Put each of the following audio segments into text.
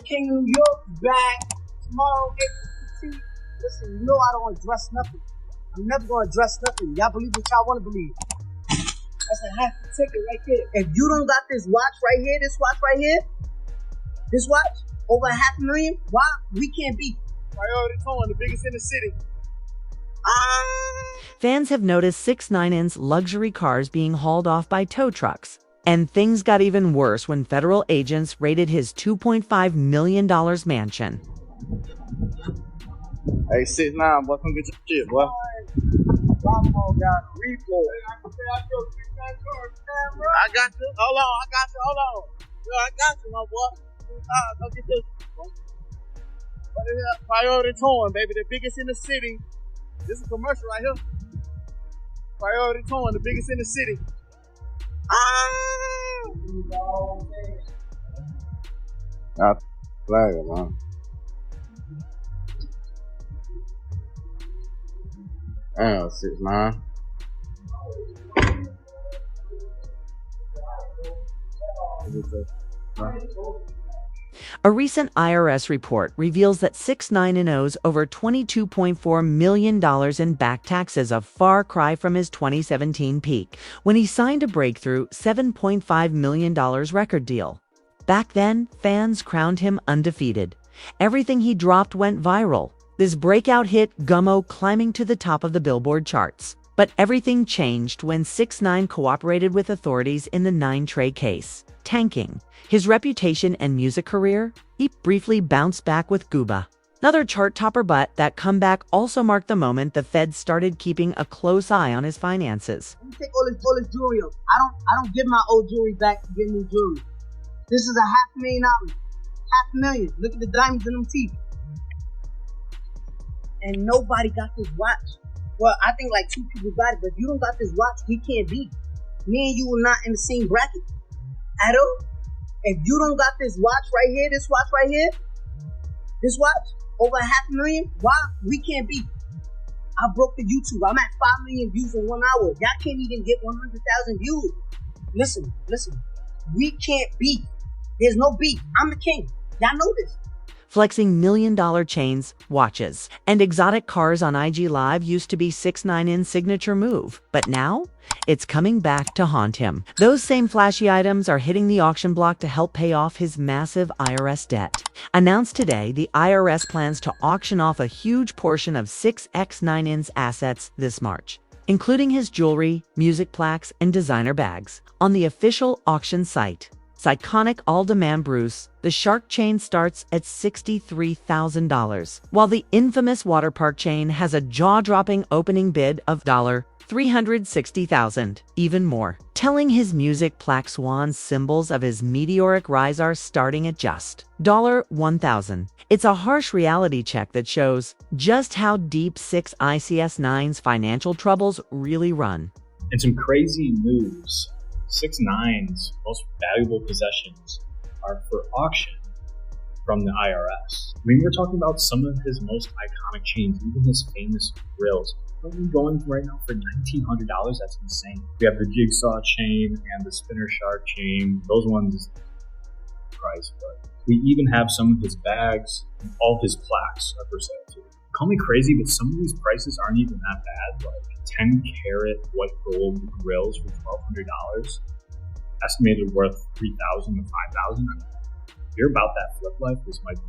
King of New York back tomorrow, April 15th. Listen, you know I don't address nothing. I'm never gonna address nothing. Y'all believe what y'all wanna believe. That's a half ticket right there. If you don't got this watch right here, this watch, over $500,000, why we can't beat? Priority towing, the biggest in the city. Fans have noticed 6IX9INE's luxury cars being hauled off by tow trucks. And things got even worse when federal agents raided his $2.5 million mansion. Hey, 6IX9, boy, come get your shit, boy. Bravo got repo. I got you. Hold on. Yo, I got you, my boy. Go get this. What the hell? Priority towing, baby, the biggest in the city. This is a commercial right here. Priority towing, the biggest in the city. Flag it, man. Damn, 6IX9INE. A recent IRS report reveals that 6IX9INE owes over $22.4 million in back taxes, a far cry from his 2017 peak, when he signed a breakthrough $7.5 million record deal. Back then, fans crowned him undefeated. Everything he dropped went viral. This breakout hit Gummo climbing to the top of the Billboard charts. But everything changed when 6IX9INE cooperated with authorities in the 9 Trey case, tanking his reputation and music career. He briefly bounced back with Gooba, another chart topper, but that comeback also marked the moment the Feds started keeping a close eye on his finances. Let me take all this jewelry off. I don't give my old jewelry back to get new jewelry. This is a $500,000. $500,000. Look at the diamonds in them teeth. And nobody got this watch. Well, I think like 2 people got it, but if you don't got this watch, we can't beat. Me and you are not in the same bracket at all. If you don't got this watch right here, this watch, over $500,000, why we can't beat? I broke the YouTube. I'm at 5 million views in 1 hour. Y'all can't even get 100,000 views. Listen. We can't beat. There's no beat. I'm the king. Y'all know this. Flexing million-dollar chains, watches, and exotic cars on IG Live used to be 6IX9INE's signature move, but now it's coming back to haunt him. Those same flashy items are hitting the auction block to help pay off his massive IRS debt. Announced today, the IRS plans to auction off a huge portion of 6IX9INE's assets this March, including his jewelry, music plaques, and designer bags. On the official auction site, 6IX9INE all-demand Bruce, the shark chain starts at $63,000, while the infamous water park chain has a jaw-dropping opening bid of $360,000, even more. Telling his music plaque swan symbols of his meteoric rise are starting at just $1,000. It's a harsh reality check that shows just how deep 6ICS9's financial troubles really run. And some crazy news. 6IX9INE's most valuable possessions are for auction from the IRS. I mean, we're talking about some of his most iconic chains, even his famous grills. What are we going right now for $1,900? That's insane. We have the jigsaw chain and the spinner shark chain. Those ones price, but we even have some of his bags and all of his plaques are for sale too. Call me crazy, but some of these prices aren't even that bad. Like 10-carat white gold grills for $1,200, estimated worth $3,000 to $5,000. If you're about that flip life, this might be.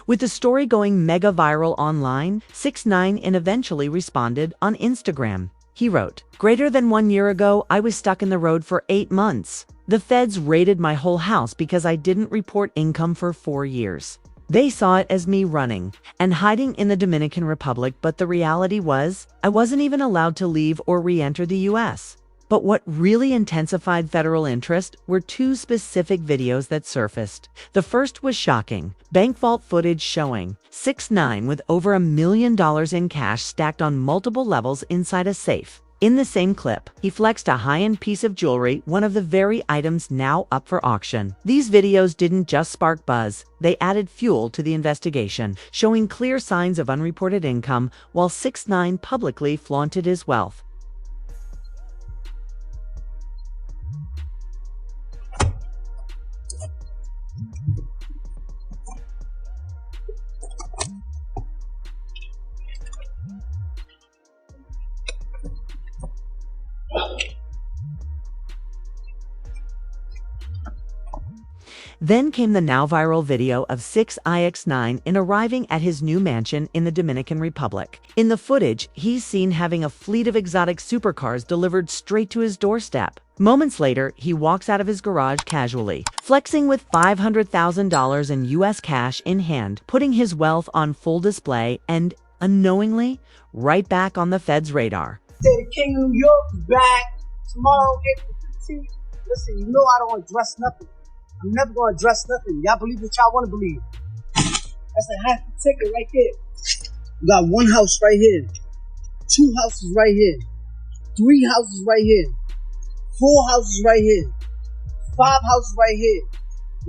With the story going mega viral online, 6IX9INE eventually responded on Instagram. He wrote, "Greater than 1 year ago, I was stuck in the road for 8 months. The feds raided my whole house because I didn't report income for 4 years. They saw it as me running and hiding in the Dominican Republic, but the reality was I wasn't even allowed to leave or re-enter the US. But what really intensified federal interest were 2 specific videos that surfaced. The first was shocking. Bank vault footage showing 6IX9INE with over $1 million in cash stacked on multiple levels inside a safe. In the same clip, he flexed a high-end piece of jewelry, one of the very items now up for auction. These videos didn't just spark buzz, they added fuel to the investigation, showing clear signs of unreported income while 6IX9INE publicly flaunted his wealth. Then came the now viral video of 6IX9INE arriving at his new mansion in the Dominican Republic. In the footage, he's seen having a fleet of exotic supercars delivered straight to his doorstep. Moments later, he walks out of his garage casually, flexing with $500,000 in US cash in hand, putting his wealth on full display and, unknowingly, right back on the Fed's radar. Say the King of New York is back tomorrow, April 15th. Listen, you know I don't address nothing. I'm never gonna address nothing. Y'all believe what y'all wanna believe. That's a half ticket right there. We got one house right here, two houses right here, three houses right here, four houses right here, five houses right here,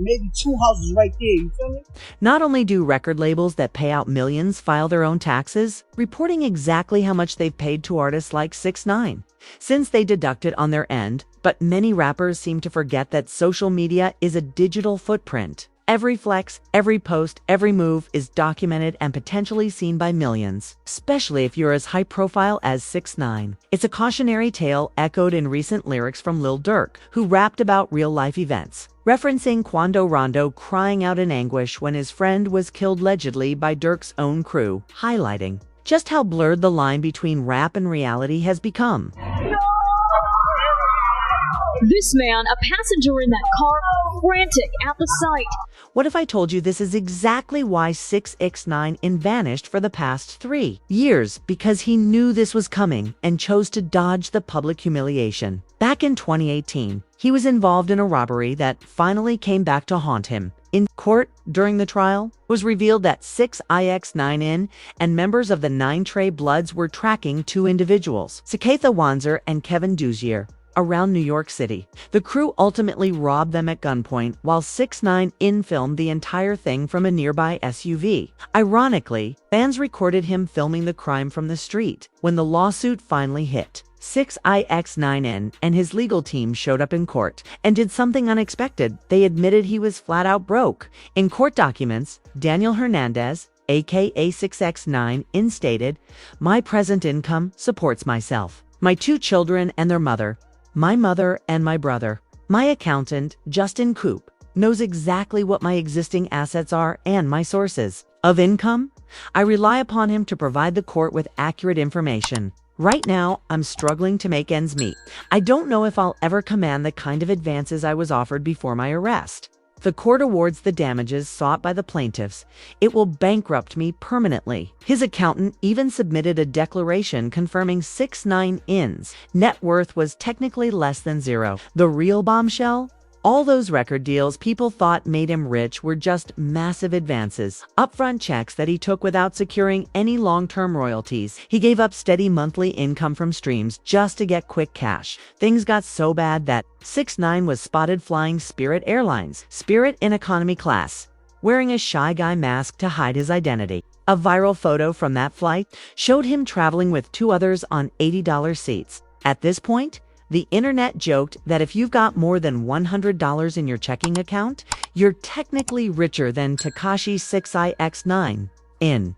maybe two houses right there. You feel me? Not only do record labels that pay out millions file their own taxes, reporting exactly how much they've paid to artists like 6ix9ine, since they deduct it on their end, but many rappers seem to forget that social media is a digital footprint. Every flex, every post, every move is documented and potentially seen by millions, especially if you're as high profile as 6ix9ine. It's a cautionary tale echoed in recent lyrics from Lil Durk, who rapped about real-life events, referencing Quando Rondo crying out in anguish when his friend was killed allegedly by Durk's own crew, highlighting just how blurred the line between rap and reality has become. This man, a passenger in that car, frantic at the sight. What if I told you this is exactly why 6ix9ine vanished for the past 3 years? Because he knew this was coming and chose to dodge the public humiliation. Back in 2018, he was involved in a robbery that finally came back to haunt him. In court, during the trial, it was revealed that 6IX9INE and members of the 9 Trey Bloods were tracking 2 individuals, Sakatha Wanzer and Kevin Duzier, around New York City. The crew ultimately robbed them at gunpoint while 6ix9ine filmed the entire thing from a nearby SUV. Ironically, fans recorded him filming the crime from the street. When the lawsuit finally hit, 6IX9INE and his legal team showed up in court and did something unexpected. They admitted he was flat out broke. In court documents, Daniel Hernandez, aka 6ix9ine, stated, "My present income supports myself, my 2 children and their mother, my mother and my brother. My accountant, Justin Coop, knows exactly what my existing assets are and my sources of income. I rely upon him to provide the court with accurate information. Right now, I'm struggling to make ends meet. I don't know if I'll ever command the kind of advances I was offered before my arrest. The court awards the damages sought by the plaintiffs. It will bankrupt me permanently." His accountant even submitted a declaration confirming 6ix9ine's net worth was technically less than zero. The real bombshell? All those record deals people thought made him rich were just massive advances, upfront checks that he took without securing any long-term royalties. He gave up steady monthly income from streams just to get quick cash. Things got so bad that 6ix9ine was spotted flying Spirit Airlines, Spirit in economy class, wearing a shy guy mask to hide his identity. A viral photo from that flight showed him traveling with 2 others on $80 seats. At this point, the internet joked that if you've got more than $100 in your checking account, you're technically richer than Tekashi 6ix9ine.